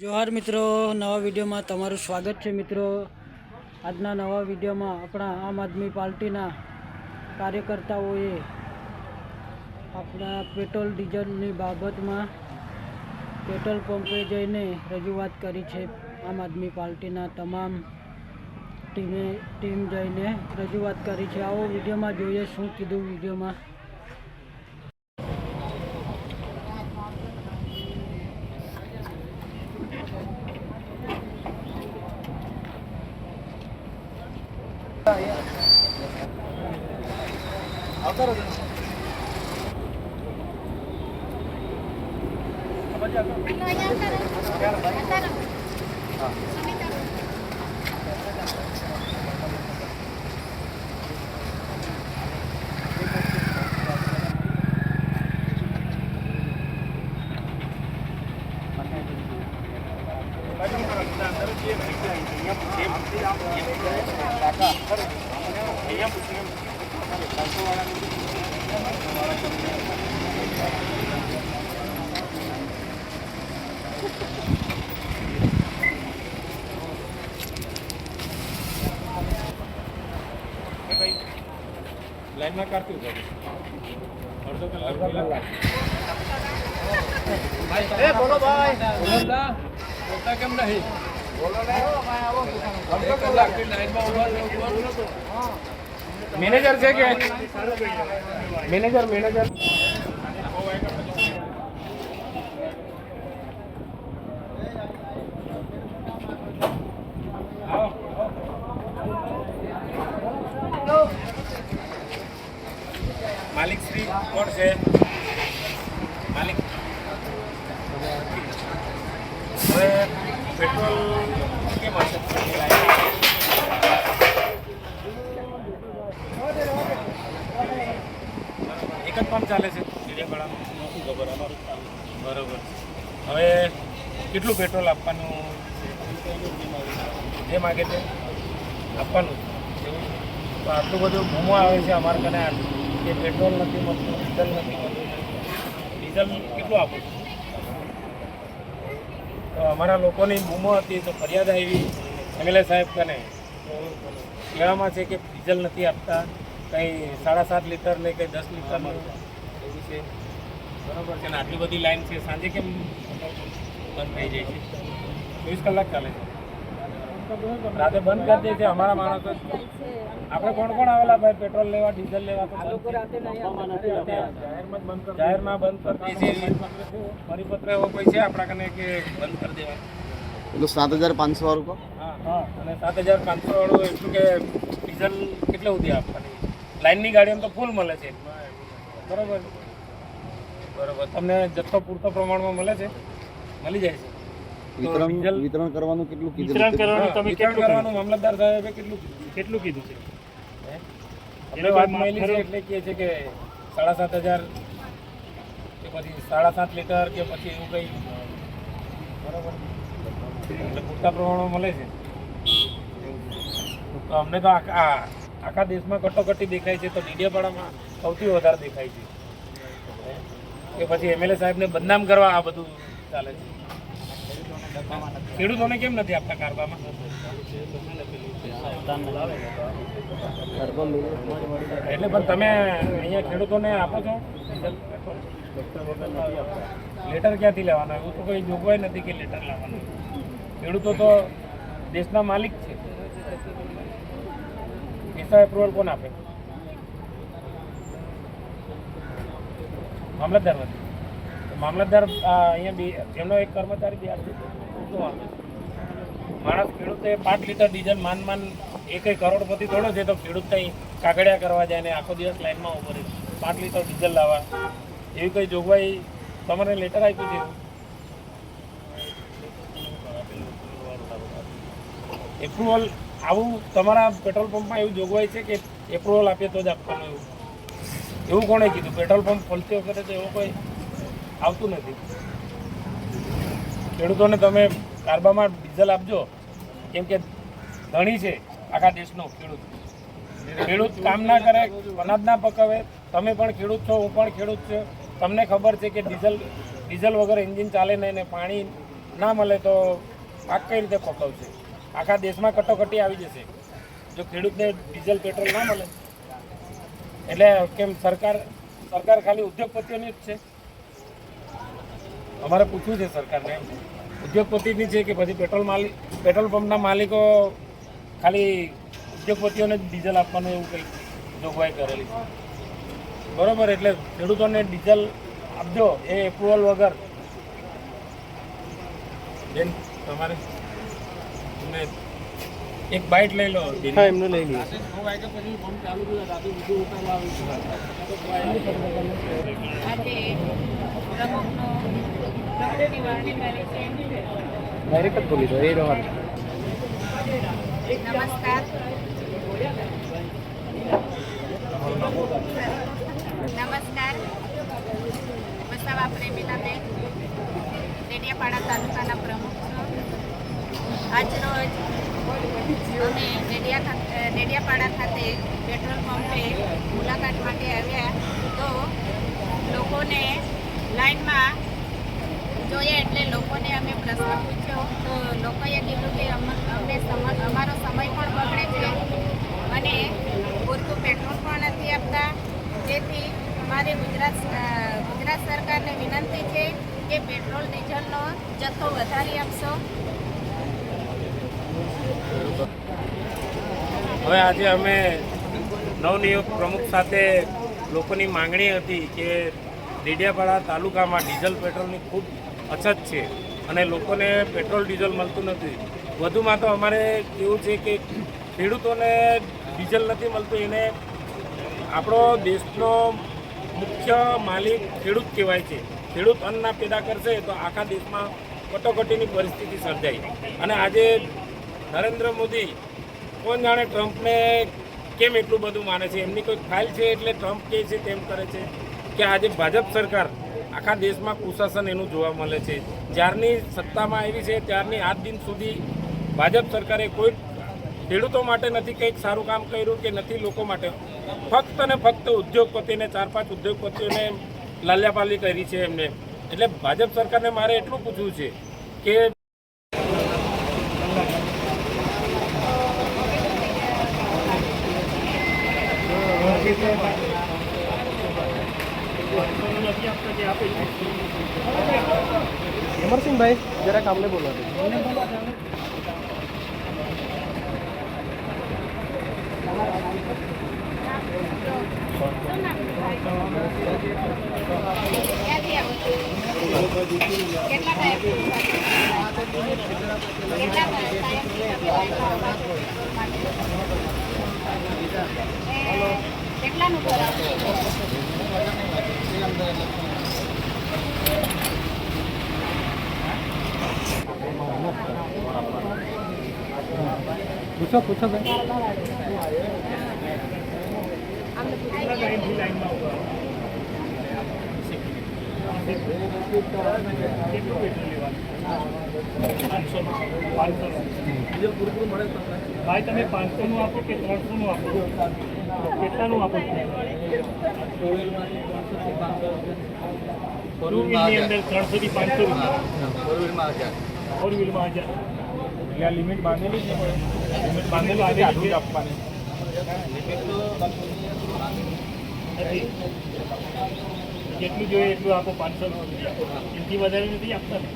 जोहार मित्रों, नवा वीडियो में तमारू स्वागत है। मित्रों, आजना नवा वीडियो में अपना आम आदमी पार्टी कार्यकर्ताओं अपना पेट्रोल डीजल बाबत में पेट्रोल पंपे जईने रजूआत करी है। आम आदमी पार्टी तमाम टीम जईने रजूआत करी है। आओ वीडियो में जोईए शू कीधुं वीडियो में। लाइन में काटती हूँ अर्धो कलाक बोलो भाई बोलता केम नहीं बोलो अर्धो कलाक की लाइन में उभा मैनेजर છે કે मैनेजर मालिक श्री कौन से मालिक पेट्रोल के एक ज पंप चाले છે બરોબર હવે કેટલું પેટ્રોલ આપવાનું જે માગે તે આપવાનું તો આટલું બધું ઘૂમો આવે છે અમારે કને કે પેટ્રોલ નથી મળતું, ડીઝલ નથી મળતું। ડીઝલ કેટલું આપું તો અમારા લોકોની બૂમો હતી તો ફરિયાદ આવી એમએલએ સાહેબ કને તો કહેવામાં છે કે ડીઝલ નથી આપતા, કંઈ 7.5 લીટર ને કંઈ 10 લીટર એવું છે। બરાબર છે ને આટલી બધી લાઈન છે, સાંજે કેમ બંધ થઈ જાય છે? 24 કલાક ચાલે છે, રાતે બંધ કરી દે છે અમારા માણસો। આપણે કોણ કોણ આવેલા ભાઈ પેટ્રોલ લેવા ડીઝલ લેવા? જાહેરમાં બંધ કરી દે છે। પરિપત્ર એવો કોઈ છે આપણા કને કે બંધ કરી દેવા? એટલે 7500 વાળું હા, અને 7500 વાળું એટલું કે ડીઝલ કેટલે સુધી આપવાની? લાઇનની ગાડીઓમાં તો ફૂલ મળે છે, બરાબર બરાબર। તમને જથ્થો પૂરતો પ્રમાણમાં મળે છે, મળી જાય છે। વિતરણ કરવાનું કેટલું કીધું? વિતરણ કરવાનું મામલતદાર સાહેબે કેટલું કીધું છે? એટલે વાત મળી છે એટલે કહે છે કે 7500 કે પછી 7.5 લીટર કે પછી એવું કંઈ, બરાબર એટલે પૂરતા પ્રમાણમાં મળે છે। તો અમને તો આખા દેશમાં કટોકટી દેખાય છે, તો ડીડીયાપાડામાં સૌથી વધારે દેખાય છે કે પછી એમએલએ સાહેબને બદનામ કરવા આ બધું ચાલે છે। ખેડૂતોને કેમ નથી આપતા કારબામાં? એટલે પણ તમે અહીંયા ખેડૂતોને આપો છો? લેટર ક્યાંથી લેવાના? એવું તો કોઈ જોગવાઈ નથી કે લેટર લાવવાનું। ખેડૂતો તો દેશના માલિક છે, એસા એપ્રુવલ કોણ આપે? મામલતદાર નથી। મામલતદાર અહીંયા એમનો એક કર્મચારી બી આપે માણસ ખેડૂતે 5 લીટર ડીઝલ માન એક કરોડપતિ થોડો છે તો ખેડૂત કંઈ કાગળિયા કરવા જાય ને આખો દિવસ લાઈનમાં ઉભો રહે 5 લીટર ડીઝલ લાવવા, એવી કંઈ જોગવાઈ તમારે લેટર આપ્યું છે? એપ્રુવલ આવું તમારા પેટ્રોલ પંપમાં એવું જોગવાઈ છે કે એપ્રુવલ આપીએ તો જ આપવાનું? એવું કોણે કીધું? પેટ્રોલ પંપ ખોલતી વખતે તો એવું કોઈ આવતું નથી। ખેડૂતોને તમે કારબામાં ડીઝલ આપજો, કેમ કે ધણી છે આખા દેશનો ખેડૂત। ખેડૂત કામ ના કરે, અનાજ ના પકાવે, તમે પણ ખેડૂત છો, હું પણ ખેડૂત છું, તમને ખબર છે કે ડીઝલ વગર એન્જિન ચાલે નહીં ને પાણી ના મળે તો પાક કઈ રીતે પકવશે? આખા દેશમાં કટોકટી આવી જશે જો ખેડૂતને ડીઝલ પેટ્રોલ ના મળે. એટલે કેમ સરકાર ખાલી ઉદ્યોગપતિઓની જ છે? અમારે પૂછવું છે સરકારને, ઉદ્યોગપતિની છે કે પછી પેટ્રોલ પંપના માલિકો ખાલી ઉદ્યોગપતિઓને જ ડીઝલ આપવાનું એવું કંઈક જોગવાઈ કરેલી છે? બરોબર, એટલે ખેડૂતોને ડીઝલ આપજો એ એપ્રુવલ વગર. બેન તમારે તમે એક બાઇટ લઈ લો. હા, એમને લઈ લઈએ. આજે પ્રમુખનો પ્રમુખની વારણી કરી છે. ડાયરેક્ટ જ બોલી દો એ રહેવાનું. નમસ્કાર. નમસ્કાર. વસાવા પ્રેમીલાબેન, ડેડિયાપાડા તાલુકાના પ્રમુખ છું. આજરોજ અમે ડેડિયાપાડા ખાતે પેટ્રોલ પંપે મુલાકાત માટે આવ્યા તો લોકોને લાઈનમાં જોઈએ એટલે લોકોને અમે પ્રશ્ન પૂછ્યો તો લોકોએ કીધું કે અમારો સમય પણ બગડે છે અને પૂરતું પેટ્રોલ પણ નથી આપતા. જેથી અમારી ગુજરાત સરકારને વિનંતી છે કે પેટ્રોલ ડીઝલનો જથ્થો વધારી આપશો. હવે આજે અમે નવનિયુક્ત પ્રમુખ સાથે લોકોની માંગણી હતી કે ડેડિયાપાડા તાલુકામાં ડીઝલ પેટ્રોલની ખૂબ અછત છે અને લોકોને પેટ્રોલ ડીઝલ મળતું નથી. વધુમાં તો અમારે કેવું છે કે ખેડૂતોને ડીઝલ નથી મળતું. એને આપણો દેશનો મુખ્ય માલિક ખેડૂત કહેવાય છે. ખેડૂત અન્ન પેદા કરશે તો આખા દેશમાં કટોકટીની પરિસ્થિતિ સર્જાય. અને આજે નરેન્દ્ર મોદી કોણ જાણે ટ્રમ્પને કેમ એટલું બધું માને છે? એમની કોઈ ફાઇલ છે એટલે ટ્રમ્પ કહે છે તેમ કરે છે કે આજે ભાજપ સરકાર આખા દેશમાં કુશાસન એનું જોવા મળે છે. જ્યારની સત્તામાં આવી છે ત્યારની આજ દિન સુધી ભાજપ સરકારે કોઈ ખેડૂતો માટે નથી કંઈક સારું કામ કર્યું કે નથી લોકો માટે. ફક્ત ને ફક્ત ઉદ્યોગપતિને 4-5 ઉદ્યોગપતિઓને લાલ્યાપાલી કરી છે એમને. એટલે ભાજપ સરકારને મારે એટલું પૂછવું છે કે અમરસિંહભાઈ જરાક આમને બોલવા દે. ક્યાંથી આવો છો? કેટલા કેટલાનું ભરાવું? પૂછો ભાઈ. ભાઈ તમે 500નું આપો કે 300નું આપો? કેટલાનું આપો છો? ટુ વ્હીલની અંદર 300 થી 500 રૂપિયા, ફોર વ્હીલમાં 1000. એટલે આ લિમિટ બાંધેલી છે? લિમિટ બાંધેલું આજે આટલું જ આપવાની નથી. જેટલું જોઈએ એટલું આપો. 500 રૂપિયા, એનાથી વધારે નથી આપતા ને?